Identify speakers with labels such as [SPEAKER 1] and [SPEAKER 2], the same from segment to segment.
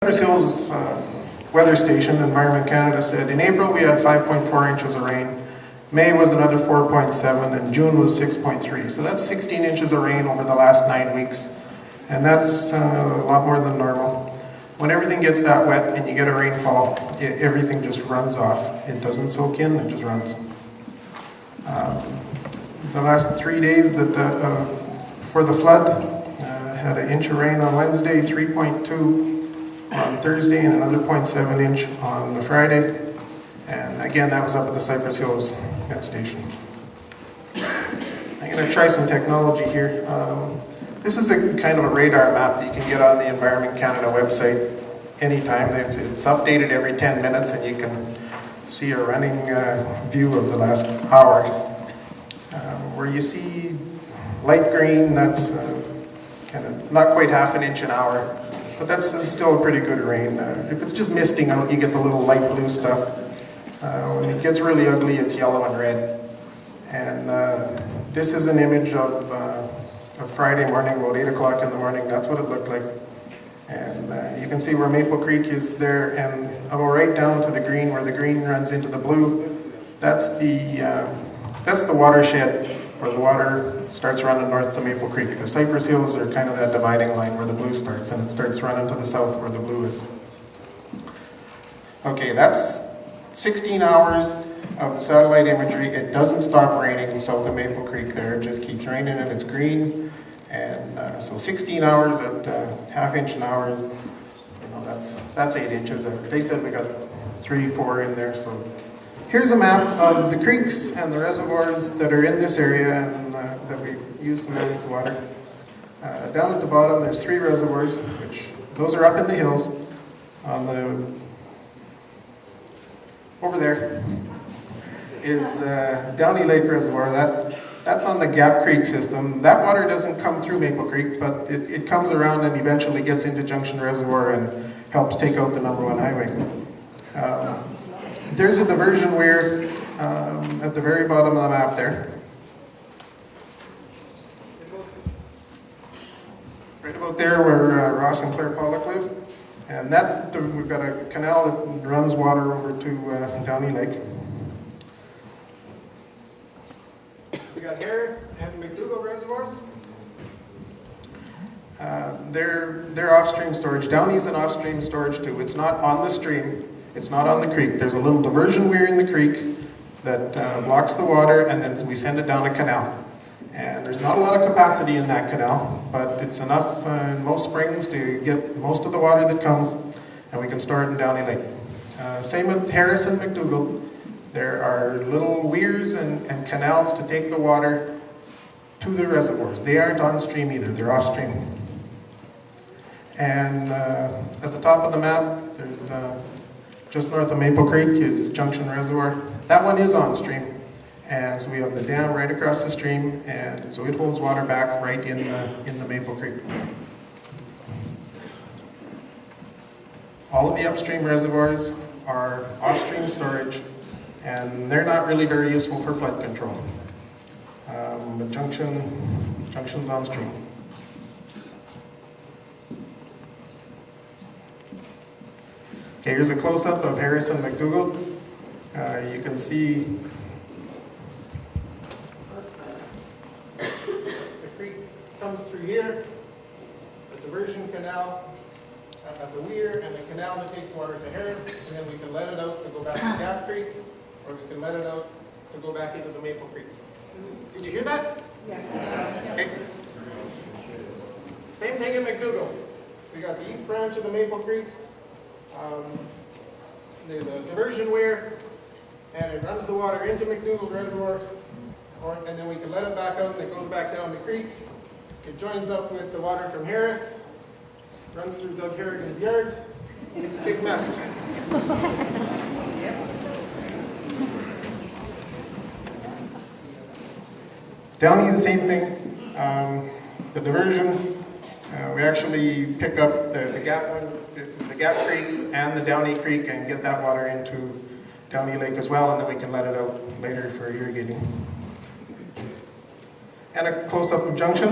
[SPEAKER 1] Cypress Hills Weather Station, Environment Canada, said in April we had 5.4 inches of rain, May was another 4.7, and June was 6.3. So that's 16 inches of rain over the last 9 weeks, and that's a lot more than normal. When everything gets that wet and you get a rainfall, everything just runs off. It doesn't soak in, it just runs. The last 3 days for the flood, had an inch of rain on Wednesday, 3.2 on Thursday, and another 0.7 inch on the Friday. And again, that was up at the Cypress Hills Met Station. I'm going to try some technology here. This is a kind of a radar map that you can get on the Environment Canada website anytime. It's updated every 10 minutes, and you can see a running view of the last hour. Where you see light green, that's kind of not quite half an inch an hour, but that's still a pretty good rain. If it's just misting out, you get the little light blue stuff. When it gets really ugly, it's yellow and red. And this is an image of Friday morning, about 8 o'clock in the morning. That's what it looked like. And you can see where Maple Creek is there, and I'll go right down to the green, where the green runs into the blue. That's the watershed where the water starts running north to Maple Creek. The Cypress Hills are kind of that dividing line where the blue starts, and it starts running to the south where the blue is. Okay, that's 16 hours of the satellite imagery. It doesn't stop raining south of Maple Creek there. It just keeps raining, and it's green. And so 16 hours at half inch an hour, that's 8 inches. They said we got 3, 4 in there. So here's a map of the creeks and the reservoirs that are in this area and that we use to manage the water. Down at the bottom, there's 3 reservoirs, which those are up in the hills. Over there is Downey Lake Reservoir. That's on the Gap Creek system. That water doesn't come through Maple Creek, but it comes around and eventually gets into Junction Reservoir and helps take out the #1 highway. There's a diversion weir at the very bottom of the map there. Right about there where Ross and Claire Pollock live. And we've got a canal that runs water over to Downey Lake. We got Harris and McDougall reservoirs. They're off-stream storage. Downey's an off-stream storage too. It's not on the stream. It's not on the creek. There's a little diversion weir in the creek that blocks the water, and then we send it down a canal. And there's not a lot of capacity in that canal, but it's enough in most springs to get most of the water that comes, and we can store it in Downey Lake. Same with Harris and McDougall. There are little weirs and canals to take the water to the reservoirs. They aren't on stream either, they're off stream. And at the top of the map, there's just north of Maple Creek is Junction Reservoir. That one is on stream. And so we have the dam right across the stream, and so it holds water back right in the Maple Creek. All of the upstream reservoirs are off-stream storage, and they're not really very useful for flood control. But Junction's on stream. Okay, here's a close-up of Harris and McDougall. You can see the creek comes through here, the diversion canal at the weir, and the canal that takes water to Harris, and then we can let it out to go back to Gap Creek, or we can let it out to go back into the Maple Creek. Did you hear that?
[SPEAKER 2] Yes.
[SPEAKER 1] Okay. Same thing in McDougall. We got the east branch of the Maple Creek. There's a diversion weir, and it runs the water into McDougall Reservoir, and then we can let it back out, and it goes back down the creek. It joins up with the water from Harris, runs through Doug Harrigan's yard. It's a big mess. Downey, the same thing. The diversion, we actually pick up the Gap Creek and the Downey Creek and get that water into Downey Lake as well, and then we can let it out later for irrigating. And a close-up of Junction.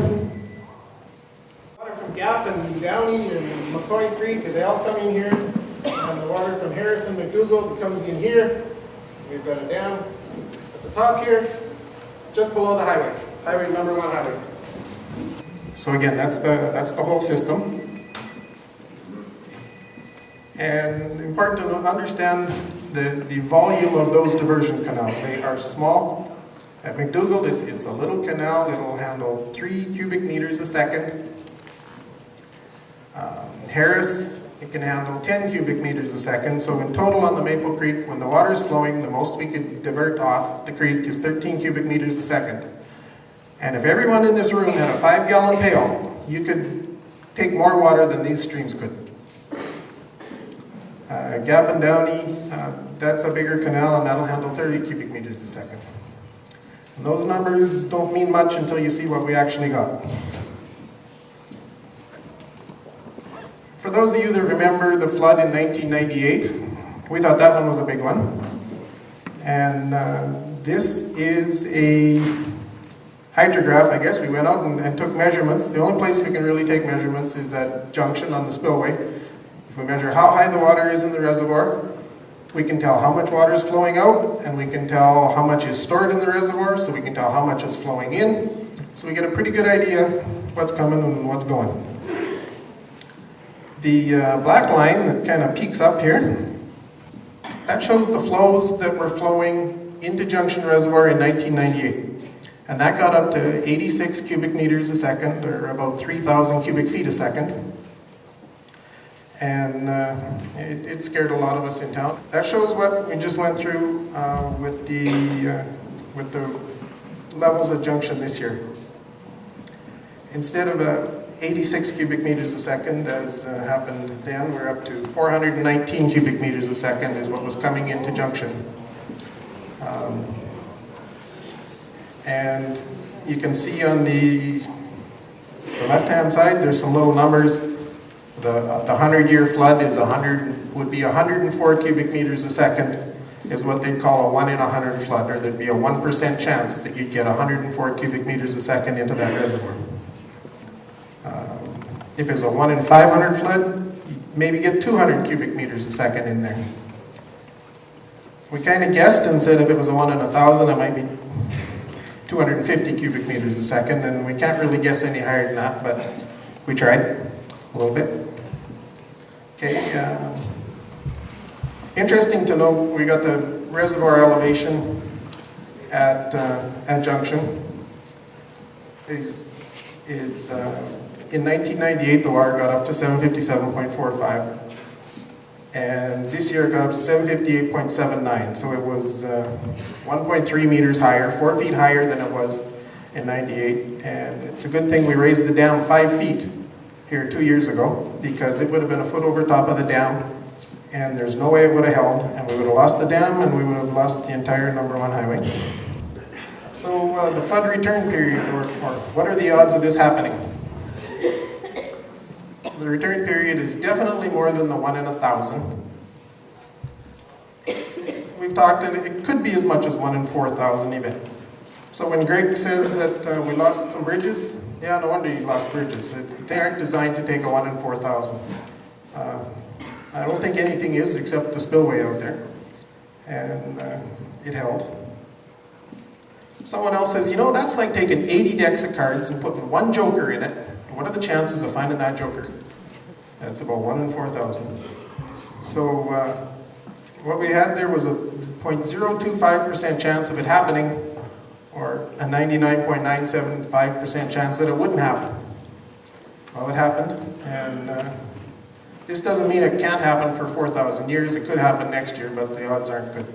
[SPEAKER 1] Water from Gap and Downey and McCoy Creek, they all come in here, and the water from Harrison, McDougall, comes in here. We've got a dam at the top here, just below the highway, highway number 1 highway. So again, that's the whole system. And important to understand the volume of those diversion canals. They are small. At McDougall, it's a little canal. It'll handle 3 cubic meters a second. Harris, it can handle 10 cubic meters a second. So in total on the Maple Creek, when the water's flowing, the most we could divert off the creek is 13 cubic meters a second. And if everyone in this room had a 5-gallon pail, you could take more water than these streams could. Gap and Downey, that's a bigger canal, and that'll handle 30 cubic meters a second. And those numbers don't mean much until you see what we actually got. For those of you that remember the flood in 1998, we thought that one was a big one. And this is a hydrograph, I guess. We went out and took measurements. The only place we can really take measurements is at junction on the spillway. If we measure how high the water is in the reservoir, we can tell how much water is flowing out, and we can tell how much is stored in the reservoir, so we can tell how much is flowing in. So we get a pretty good idea what's coming and what's going. The black line that kind of peaks up here, that shows the flows that were flowing into Junction Reservoir in 1998. And that got up to 86 cubic meters a second, or about 3,000 cubic feet a second. And it scared a lot of us in town. That shows what we just went through with the levels at Junction this year. Instead of 86 cubic meters a second, as happened then, we're up to 419 cubic meters a second is what was coming into Junction. And you can see on the left-hand side, there's some little numbers. The 100-year flood is would be 104 cubic meters a second, is what they'd call a 1 in 100 flood, or there'd be a 1% chance that you'd get 104 cubic meters a second into that reservoir. If it's a 1 in 500 flood, you maybe get 200 cubic meters a second in there. We kind of guessed and said if it was a 1 in 1,000, it might be 250 cubic meters a second, and we can't really guess any higher than that, but we tried a little bit. Okay, interesting to note, we got the reservoir elevation at Junction. In 1998, the water got up to 757.45, and this year it got up to 758.79, so it was 1.3 meters higher, 4 feet higher than it was in 98, and it's a good thing we raised the dam 5 feet here 2 years ago, because it would have been a foot over top of the dam, and there's no way it would have held, and we would have lost the dam, and we would have lost the entire number 1 highway. So the flood return period, or what are the odds of this happening? The return period is definitely more than the 1 in 1,000. We've talked, and it could be as much as 1 in 4,000 even. So when Greg says that we lost some bridges, yeah, no wonder you lost bridges. They aren't designed to take a 1 in 4,000. I don't think anything is except the spillway out there. And it held. Someone else says, you know, that's like taking 80 decks of cards and putting 1 joker in it. What are the chances of finding that joker? That's about 1 in 4,000. So what we had there was a 0.025% chance of it happening, or a 99.975% chance that it wouldn't happen. Well, it happened, and this doesn't mean it can't happen for 4,000 years. It could happen next year, but the odds aren't good.